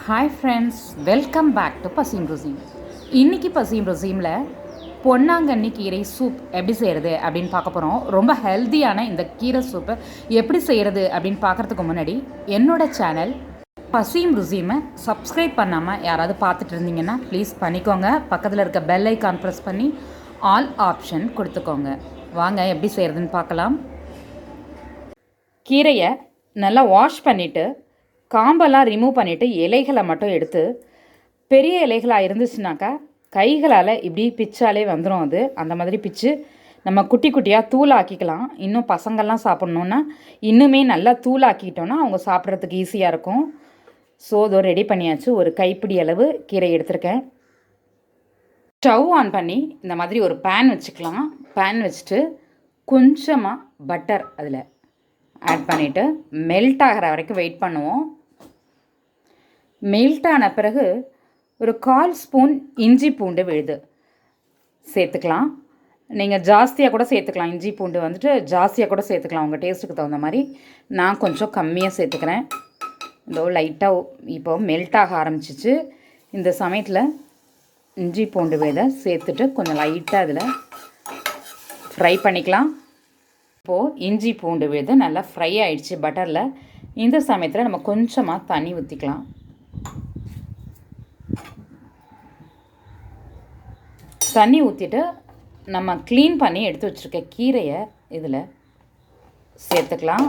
Hi friends, welcome back to பசியும் ருசியும். இன்றைக்கி பசியும் ருசியுமில் பொன்னாங்கண்ணி கீரை சூப் எப்படி செய்கிறது அப்படின்னு பார்க்க போகிறோம். ரொம்ப ஹெல்த்தியான இந்த கீரை சூப்பை எப்படி செய்கிறது அப்படின்னு பார்க்குறதுக்கு முன்னாடி என்னோடய சேனல் பசியும் ருசியுமை சப்ஸ்கிரைப் பண்ணாமல் யாராவது பார்த்துட்டு இருந்தீங்கன்னா ப்ளீஸ் பண்ணிக்கோங்க. பக்கத்தில் இருக்க பெல் ஐக்கான் ப்ரெஸ் பண்ணி ஆல் ஆப்ஷன் கொடுத்துக்கோங்க. வாங்க எப்படி செய்கிறதுன்னு பார்க்கலாம். கீரையை நல்லா வாஷ் பண்ணிவிட்டு காம்பெல்லாம் ரிமூவ் பண்ணிவிட்டு இலைகளை மட்டும் எடுத்து, பெரிய இலைகளாக இருந்துச்சுனாக்கா கைகளால் இப்படி பிச்சாலே வந்துடும். அது அந்த மாதிரி பிச்சு நம்ம குட்டி குட்டியாக தூளாக்கிக்கலாம். இன்னும் பசங்கள்லாம் சாப்பிட்ணுன்னா இன்னுமே நல்லா தூளாக்கிட்டோன்னா அவங்க சாப்பிட்றதுக்கு ஈஸியாக இருக்கும். ஸோ இதோ ரெடி பண்ணியாச்சு. ஒரு கைப்பிடி அளவு கீரை எடுத்திருக்கேன். ஸ்டவ் ஆன் பண்ணி இந்த மாதிரி ஒரு பேன் வச்சுக்கலாம். பேன் வச்சுட்டு கொஞ்சமாக பட்டர் அதில் ஆட் பண்ணிவிட்டு மெல்ட் ஆகிற வரைக்கும் வெயிட் பண்ணுவோம். மெல்ட் ஆன பிறகு ஒரு 1/4 ஸ்பூன் இஞ்சி பூண்டு விழுது சேர்த்துக்கலாம். நீங்கள் ஜாஸ்தியாக கூட சேர்த்துக்கலாம். இஞ்சி பூண்டு வந்துட்டு ஜாஸ்தியாக கூட சேர்த்துக்கலாம் உங்கள் டேஸ்ட்டுக்கு தகுந்த மாதிரி. நான் கொஞ்சம் கம்மியாக சேர்த்துக்கிறேன். இதோ லைட்டாக இப்போ மெல்ட் ஆக ஆரம்பிச்சிச்சு. இந்த சமயத்தில் இஞ்சி பூண்டு விழுதை சேர்த்துட்டு கொஞ்சம் லைட்டாக அதில் ஃப்ரை பண்ணிக்கலாம். இப்போது இஞ்சி பூண்டு விழுது நல்லா ஃப்ரை ஆகிடுச்சு பட்டரில். இந்த சமயத்தில் நம்ம கொஞ்சமாக தண்ணி ஊற்றிக்கலாம். தண்ணி ஊற்றிட்டு நம்ம க்ளீன் பண்ணி எடுத்து வச்சுருக்க கீரையை இதில் சேர்த்துக்கலாம்.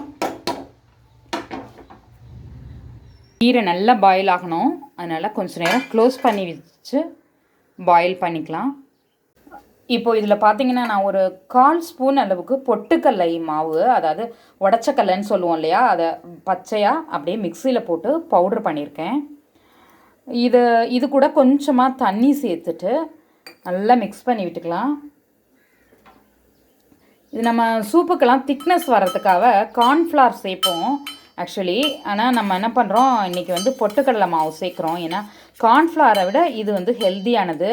கீரை நல்லா பாயில் ஆகணும். அதனால் கொஞ்சம் நேரம் க்ளோஸ் பண்ணி வச்சு பாயில் பண்ணிக்கலாம். இப்போது இதில் பார்த்தீங்கன்னா நான் ஒரு 1/4 ஸ்பூன் அளவுக்கு பொட்டுக்கல்லை மாவு, அதாவது உடச்சக்கல்லைன்னு சொல்லுவோம் இல்லையா, அதை பச்சையாக அப்படியே மிக்சியில் போட்டு பவுட்ரு பண்ணியிருக்கேன். இது கூட கொஞ்சமாக தண்ணி சேர்த்துட்டு நல்லா மிக்ஸ் பண்ணி விட்டுக்கலாம். இது நம்ம சூப்புக்கெல்லாம் திக்னஸ் வர்றதுக்காக கார்ன்ஃப்ளவர் சேர்ப்போம் ஆக்சுவலி. ஆனால் நம்ம என்ன பண்ணுறோம், இன்றைக்கி பொட்டுக்கடலை மாவு சேர்க்குறோம். ஏன்னா கார்ன்ஃப்ளவரை விட இது ஹெல்த்தியானது.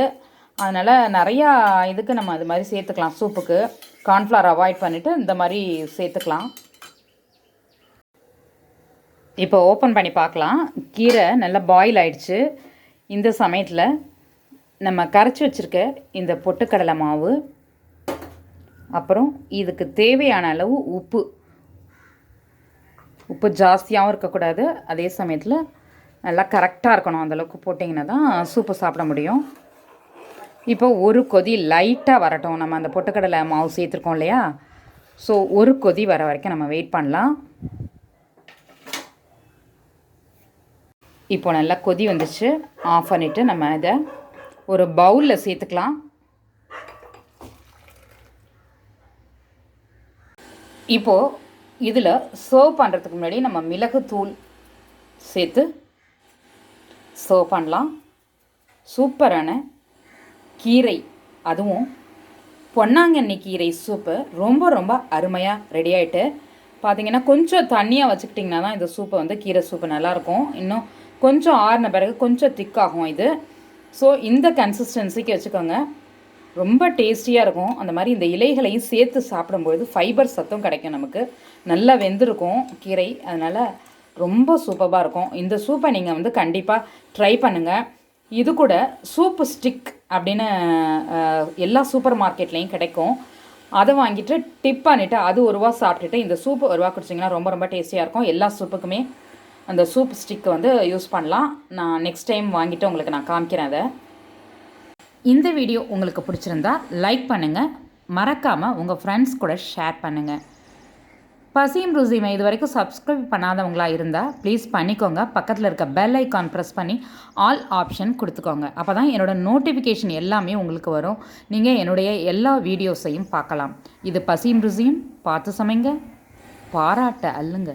அதனால் நிறையா இதுக்கு நம்ம அது மாதிரி சேர்த்துக்கலாம். சூப்புக்கு கார்ன்ஃப்ளவர் அவாய்ட் பண்ணிவிட்டு இந்த மாதிரி சேர்த்துக்கலாம். இப்போ ஓப்பன் பண்ணி பார்க்கலாம். கீரை நல்லா பாயில் ஆயிடுச்சு. இந்த சமயத்தில் நம்ம கரைச்சி வச்சுருக்க இந்த பொட்டுக்கடலை மாவு, அப்புறம் இதுக்கு தேவையான அளவு உப்பு ஜாஸ்தியாகவும் இருக்கக்கூடாது, அதே சமயத்தில் நல்லா கரெக்டாக இருக்கணும். அந்தளவுக்கு போட்டிங்கன்னா தான் சூப்பு சாப்பிட முடியும். இப்போ ஒரு கொதி லைட்டாக வரட்டும். நம்ம அந்த பொட்டுக்கடலை மாவு சேர்த்துருக்கோம் இல்லையா, ஸோ ஒரு கொதி வர வரைக்கும் நம்ம வெயிட் பண்ணலாம். இப்போ நல்லா கொதி வந்துச்சு. ஆஃப் பண்ணிவிட்டு நம்ம இதை ஒரு பவுலில் சேர்த்துக்கலாம். இப்போது இதில் சர்வ் பண்ணுறதுக்கு முன்னாடி நம்ம மிளகுத்தூள் சேர்த்து சர்வ் பண்ணலாம். சூப்பரான கீரை, அதுவும் பொன்னாங்கண்ணி கீரை சூப்பு ரொம்ப ரொம்ப அருமையாக ரெடி ஆகிட்டு. பார்த்திங்கன்னா கொஞ்சம் தண்ணியாக வச்சுக்கிட்டிங்கன்னா தான் இந்த சூப்பை கீரை சூப்பு நல்லாயிருக்கும். இன்னும் கொஞ்சம் ஆறின பிறகு கொஞ்சம் திக்காகும் இது. ஸோ இந்த கன்சிஸ்டன்சிக்கு வச்சுக்கோங்க. ரொம்ப டேஸ்டியாக இருக்கும். அந்த மாதிரி இந்த இலைகளையும் சேர்த்து சாப்பிடும்பொழுது ஃபைபர் சத்தும் கிடைக்கும் நமக்கு. நல்லா வெந்திருக்கும் கீரை, அதனால் ரொம்ப சூப்பராக இருக்கும். இந்த சூப்பை நீங்கள் கண்டிப்பாக ட்ரை பண்ணுங்கள். இது கூட சூப்பு ஸ்டிக் அப்படின்னு எல்லா சூப்பர் மார்க்கெட்லேயும் கிடைக்கும். அதை வாங்கிட்டு டிப் பண்ணிவிட்டு அது ஒரு ரூபா சாப்பிட்டுட்டு இந்த சூப்பு ஒரு ரூபா குடிச்சிங்கன்னா ரொம்ப ரொம்ப டேஸ்டியாக இருக்கும். எல்லா சூப்புக்குமே அந்த சூப் ஸ்டிக் யூஸ் பண்ணலாம். நான் நெக்ஸ்ட் டைம் வாங்கிட்டு உங்களுக்கு நான் காமிக்கிறேன் அதை. இந்த வீடியோ உங்களுக்கு பிடிச்சிருந்தா லைக் பண்ணுங்கள். மறக்காமல் உங்கள் ஃப்ரெண்ட்ஸ் கூட ஷேர் பண்ணுங்கள். பசியும் ருசியுமை இது வரைக்கும் சப்ஸ்கிரைப் பண்ணாதவங்களாக இருந்தால் ப்ளீஸ் பண்ணிக்கோங்க. பக்கத்தில் இருக்க பெல் ஐக்கான் ப்ரெஸ் பண்ணி ஆல் ஆப்ஷன் கொடுத்துக்கோங்க. அப்போ தான் என்னோடய நோட்டிஃபிகேஷன் எல்லாமே உங்களுக்கு வரும். நீங்கள் என்னுடைய எல்லா வீடியோஸையும் பார்க்கலாம். இது பசியும் ருசியும். பார்த்து சமைங்க, பாராட்ட அல்லுங்க.